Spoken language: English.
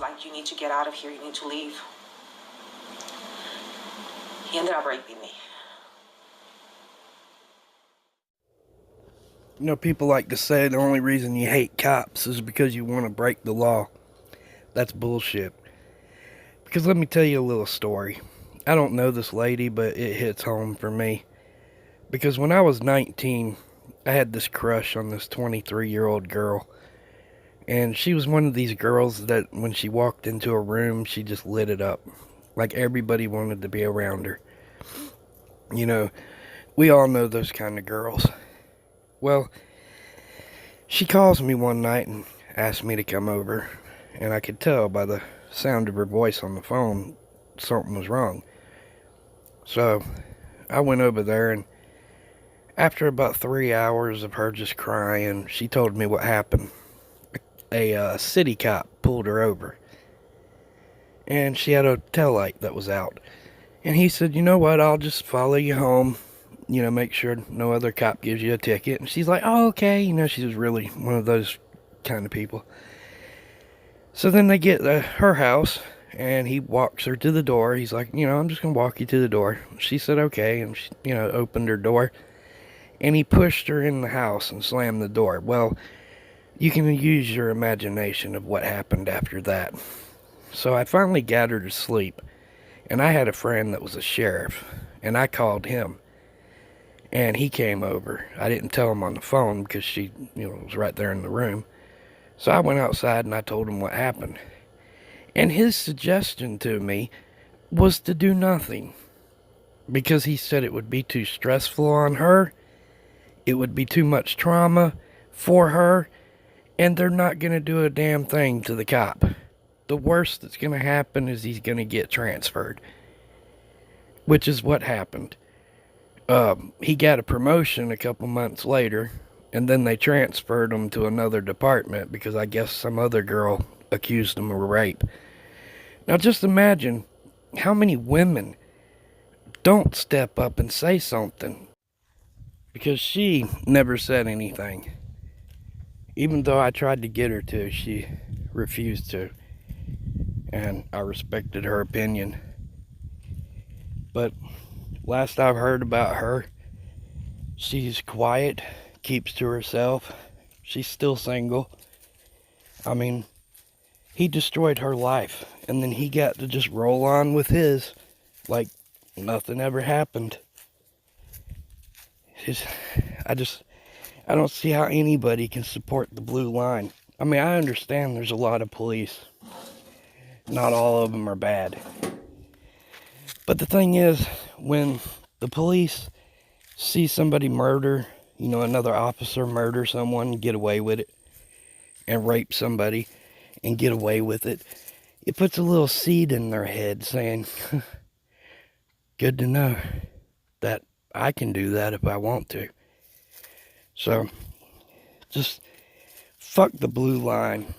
like, you need to get out of here, you need to leave. He ended up raping me. You know, people like to say the only reason you hate cops is because you want to break the law. That's bullshit. Because let me tell you a little story. I don't know this lady, but it hits home for me. Because when I was 19, I had this crush on this 23-year-old girl. And she was one of these girls that when she walked into a room, she just lit it up. Like everybody wanted to be around her. You know, we all know those kind of girls. Well, she calls me one night and asks me to come over. And I could tell by the sound of her voice on the phone something was wrong. So I went over there, and after about 3 hours of her just crying, she told me what happened. A city cop pulled her over, and she had a tail light that was out. And he said, you know what, I'll just follow you home, make sure no other cop gives you a ticket. And she's like, oh, okay. She was really one of those kind of people. So then they get to her house, and he walks her to the door. He's like, I'm just going to walk you to the door. She said, okay, and she, opened her door. And he pushed her in the house and slammed the door. Well, you can use your imagination of what happened after that. So I finally got her to sleep. And I had a friend that was a sheriff, and I called him. And he came over. I didn't tell him on the phone because she, was right there in the room. So I went outside and I told him what happened. And his suggestion to me was to do nothing. Because he said it would be too stressful on her. It would be too much trauma for her. And they're not going to do a damn thing to the cop. The worst that's going to happen is he's going to get transferred. Which is what happened. He got a promotion a couple months later. And then they transferred him to another department because I guess some other girl accused him of rape. Now just imagine how many women don't step up and say something. Because she never said anything. Even though I tried to get her to, she refused to. And I respected her opinion. But last I've heard about her, she's quiet, keeps to herself. She's still single. I mean, he destroyed her life, and then he got to just roll on with his like nothing ever happened. I don't see how anybody can support the blue line. I mean, I understand there's a lot of police. Not all of them are bad. But the thing is, when the police see somebody murder, another officer murder someone, get away with it, and rape somebody, and get away with it, it puts a little seed in their head saying, good to know that I can do that if I want to. So, just fuck the blue line.